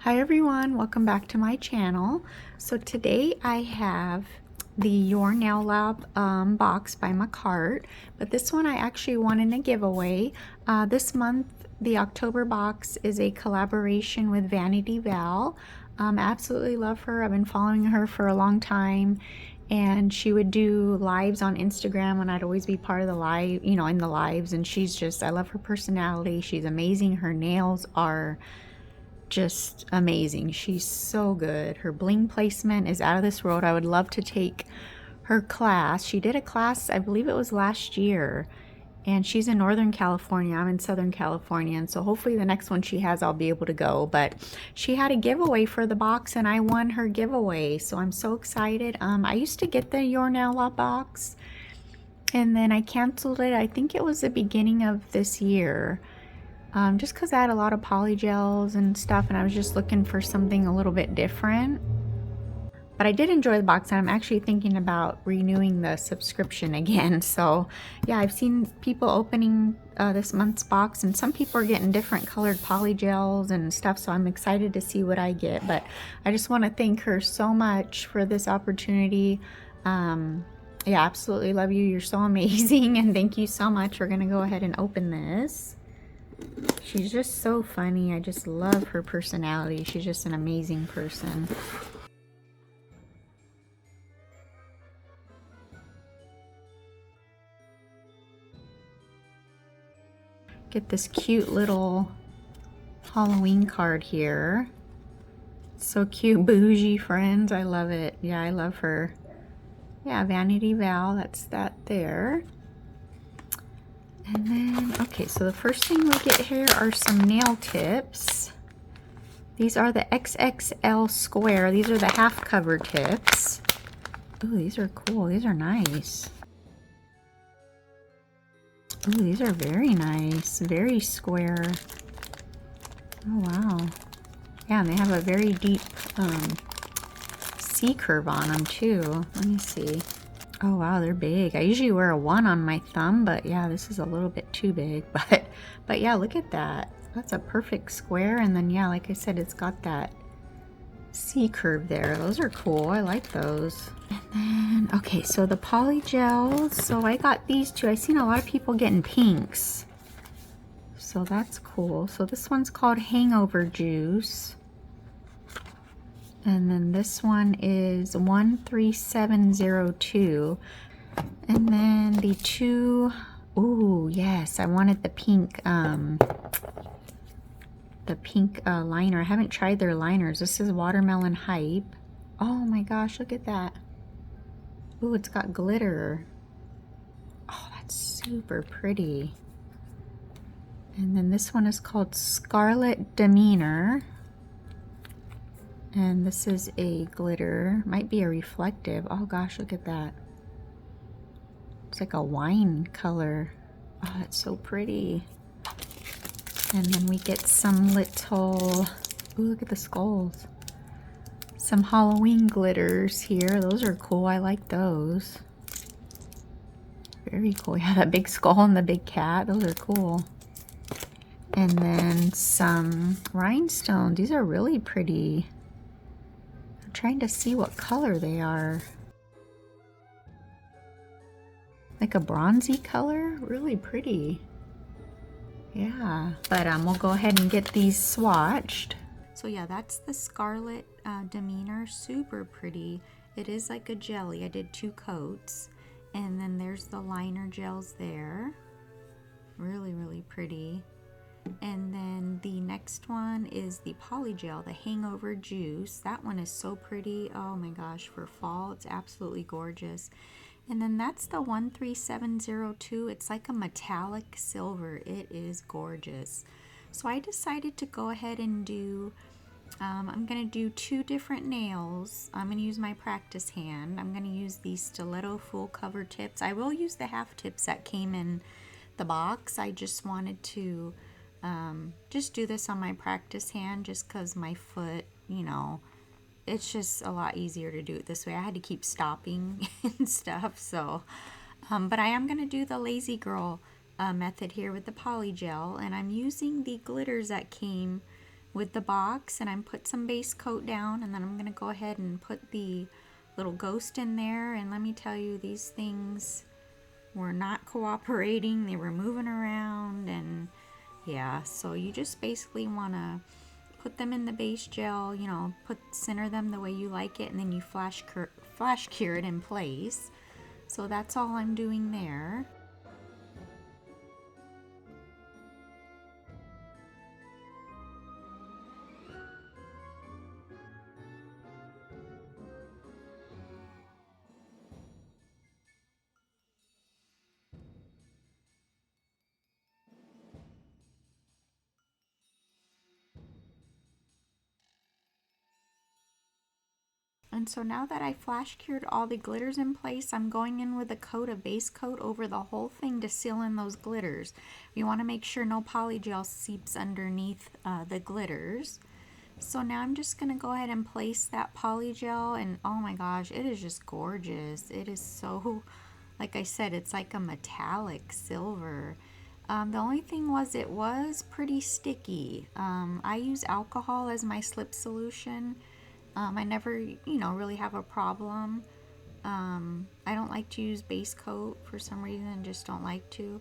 Hi everyone, welcome back to my channel. So today I have the Your Nail Lab box by McCart, but this one I actually won in a giveaway. This month, the October box is a collaboration with Vanity Val. Absolutely love her. I've been following her for a long time, and she would do lives on Instagram, and I'd always be part of the live, in the lives, and I love her personality. She's amazing. Her nails are just amazing. She's so good. Her bling placement is out of this world. I would love to take her class. She did a class, I believe it was last year, and she's in Northern California. I'm in Southern California, and so hopefully the next one she has I'll be able to go. But she had a giveaway for the box and I won her giveaway, so I'm so excited. I used to get the Your Nail Lab box and then I canceled it. I think it was the beginning of this year. Just because I had a lot of polygels and stuff, and I was just looking for something a little bit different. But I did enjoy the box, and I'm actually thinking about renewing the subscription again. So yeah, I've seen people opening this month's box, and some people are getting different colored polygels and stuff, so I'm excited to see what I get. But I just want to thank her so much for this opportunity. Yeah, absolutely love you. You're so amazing, and thank you so much. We're gonna go ahead and open this. She's just so funny. I just love her personality. She's just an amazing person. Get this cute little Halloween card here. So cute, bougie friends. I love it. Yeah, I love her. Yeah, Vanity Val, that's that there. And then, okay, so the first thing we get here are some nail tips. These are the XXL square. These are the half cover tips. Oh, these are cool. These are nice. Oh, these are very nice. Very square. Oh, wow. Yeah, and they have a very deep C curve on them, too. Let me see. Oh, wow, they're big. I usually wear a 1 on my thumb, but yeah, this is a little bit too big. But yeah, look at that. That's a perfect square. And then, yeah, like I said, it's got that C curve there. Those are cool. I like those. And then, okay, so the polygels. So I got these two. I've seen a lot of people getting pinks, so that's cool. So this one's called Hangover Juice, and then this one is 13702. And then the two, ooh, yes, I wanted the pink liner. I haven't tried their liners. This is Watermelon Hype. Oh my gosh, look at that. Ooh, it's got glitter. Oh, that's super pretty. And then this one is called Scarlet Demeanor. And this is a glitter. Might be a reflective. Oh gosh, look at that. It's like a wine color. Oh, that's so pretty. And then we get some little, ooh, look at the skulls. Some Halloween glitters here. Those are cool. I like those. Very cool. Yeah, that big skull and the big cat. Those are cool. And then some rhinestones. These are really pretty. I'm trying to see what color they are. Like a bronzy color. Really pretty. Yeah. But we'll go ahead and get these swatched. So yeah, that's the Scarlet Demeanor. Super pretty. It is like a jelly. I did 2 coats. And then there's the liner gels there. Really, really pretty. And then the next one is the Polygel, the Hangover Juice. That one is so pretty. Oh my gosh, for fall, it's absolutely gorgeous. And then that's the 13702. It's like a metallic silver. It is gorgeous. So I decided to go ahead and do, I'm going to do 2 different nails. I'm going to use my practice hand. I'm going to use these stiletto full cover tips. I will use the half tips that came in the box. I just wanted to just do this on my practice hand just because my foot, it's just a lot easier to do it this way. I had to keep stopping and stuff, so but I am going to do the Lazy Girl method here with the polygel, and I'm using the glitters that came with the box, and I put some base coat down, and then I'm gonna go ahead and put the little ghost in there. And let me tell you, these things were not cooperating. They were moving around, and yeah, so you just basically want to put them in the base gel, you know, center them the way you like it, and then you flash cure it in place. So that's all I'm doing there. And so now that I flash cured all the glitters in place, I'm going in with a base coat over the whole thing to seal in those glitters. We want to make sure no polygel seeps underneath the glitters. So now I'm just going to go ahead and place that polygel, and oh my gosh, it is just gorgeous. It is so, like I said, it's like a metallic silver. The only thing was it was pretty sticky. I use alcohol as my slip solution. I never, really have a problem. I don't like to use base coat for some reason, just don't like to.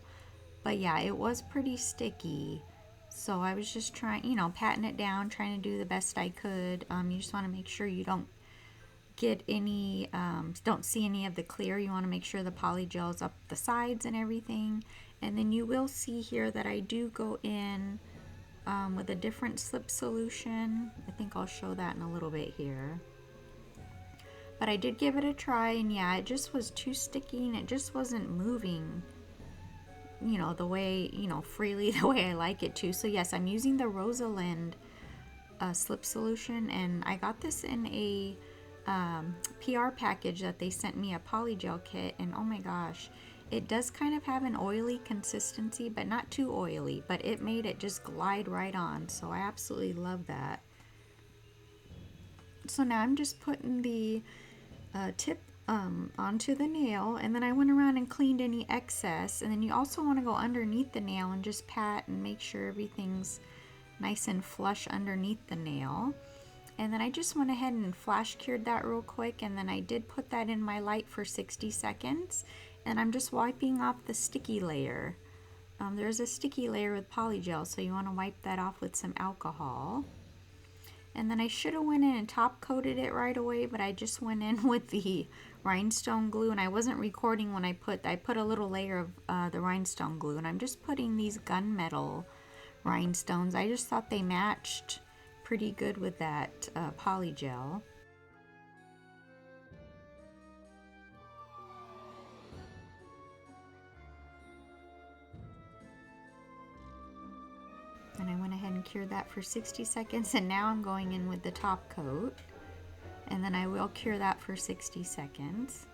But yeah, it was pretty sticky. So I was just trying, patting it down, trying to do the best I could. You just want to make sure you don't get any, don't see any of the clear. You want to make sure the polygel's up the sides and everything. And then you will see here that I do go in with a different slip solution. I think I'll show that in a little bit here. But I did give it a try, and yeah, it just was too sticky, and it just wasn't moving, the way, freely the way I like it to. So yes, I'm using the Rosalind slip solution, and I got this in a PR package that they sent me, a polygel kit, and oh my gosh, it does kind of have an oily consistency, but not too oily, but it made it just glide right on. So I absolutely love that. So now I'm just putting the tip onto the nail, and then I went around and cleaned any excess. And then you also want to go underneath the nail and just pat and make sure everything's nice and flush underneath the nail. And then I just went ahead and flash cured that real quick, and then I did put that in my light for 60 seconds. And I'm just wiping off the sticky layer. There's a sticky layer with polygel, so you want to wipe that off with some alcohol. And then I should have went in and top coated it right away, but I just went in with the rhinestone glue, and I wasn't recording when I put a little layer of the rhinestone glue, and I'm just putting these gunmetal rhinestones. I just thought they matched pretty good with that polygel. And I went ahead and cured that for 60 seconds, and now I'm going in with the top coat, and then I will cure that for 60 seconds.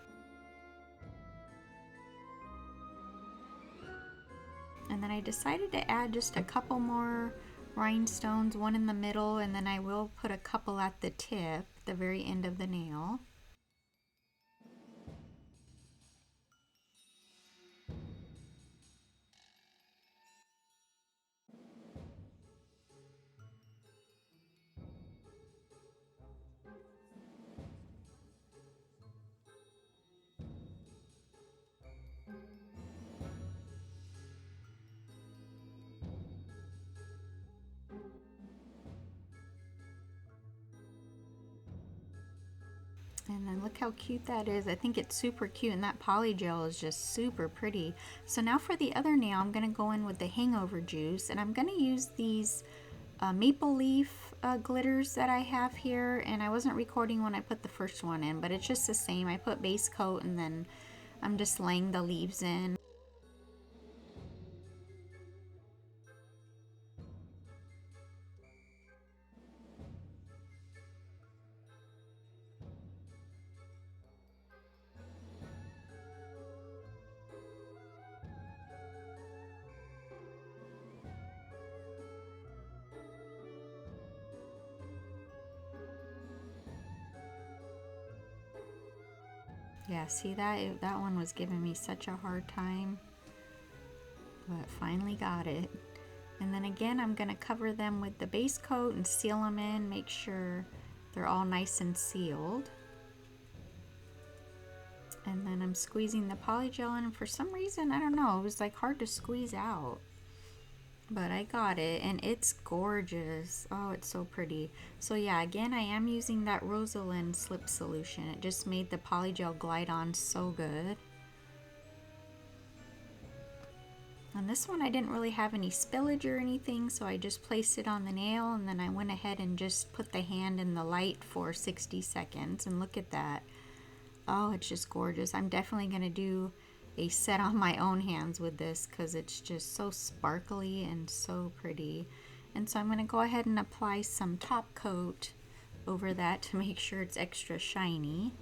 And then I decided to add just a couple more rhinestones, one in the middle, and then I will put a couple at the tip, the very end of the nail. And then look how cute that is. I think it's super cute, and that polygel is just super pretty. So now for the other nail, I'm going to go in with the hangover juice, and I'm going to use these maple leaf glitters that I have here. And I wasn't recording when I put the first one in, but it's just the same. I put base coat, and then I'm just laying the leaves in. Yeah, see that? That one was giving me such a hard time, but finally got it. And then again, I'm going to cover them with the base coat and seal them in, make sure they're all nice and sealed. And then I'm squeezing the polygel in, and for some reason, I don't know, it was like hard to squeeze out. But I got it, and it's gorgeous. Oh, it's so pretty. So yeah, again, I am using that Rosalind slip solution. It just made the polygel glide on so good. On this one, I didn't really have any spillage or anything, so I just placed it on the nail, and then I went ahead and just put the hand in the light for 60 seconds, and look at that. Oh, it's just gorgeous. I'm definitely going to do a set on my own hands with this because it's just so sparkly and so pretty. And so I'm going to go ahead and apply some top coat over that to make sure it's extra shiny.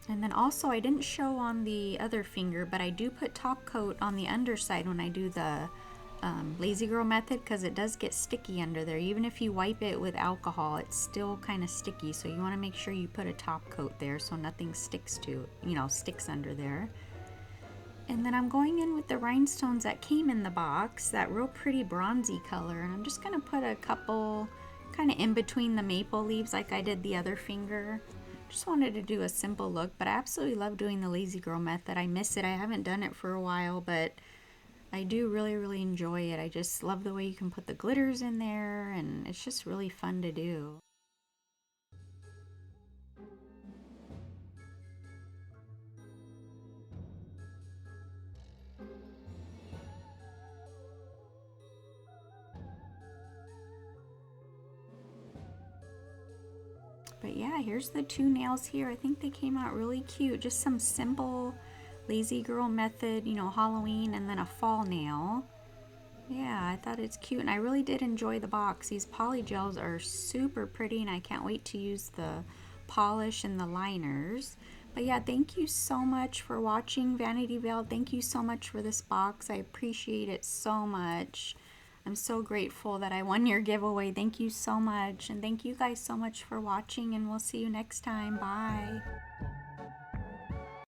And then also, I didn't show on the other finger, but I do put top coat on the underside when I do the Lazy Girl method, because it does get sticky under there. Even if you wipe it with alcohol, it's still kind of sticky, so you want to make sure you put a top coat there so nothing sticks to, sticks under there. And then I'm going in with the rhinestones that came in the box, that real pretty bronzy color, and I'm just going to put a couple kind of in between the maple leaves like I did the other finger. Just wanted to do a simple look, but I absolutely love doing the Lazy Girl method. I miss it. I haven't done it for a while, but I do really enjoy it. I just love the way you can put the glitters in there, and it's just really fun to do. But yeah, here's the two nails here. I think they came out really cute. Just some simple Lazy Girl method, Halloween, and then a fall nail. Yeah, I thought it's cute, and I really did enjoy the box. These polygels are super pretty, and I can't wait to use the polish and the liners. But yeah, thank you so much for watching, Vanity Veil. Thank you so much for this box. I appreciate it so much. I'm so grateful that I won your giveaway. Thank you so much, and thank you guys so much for watching, and we'll see you next time. Bye.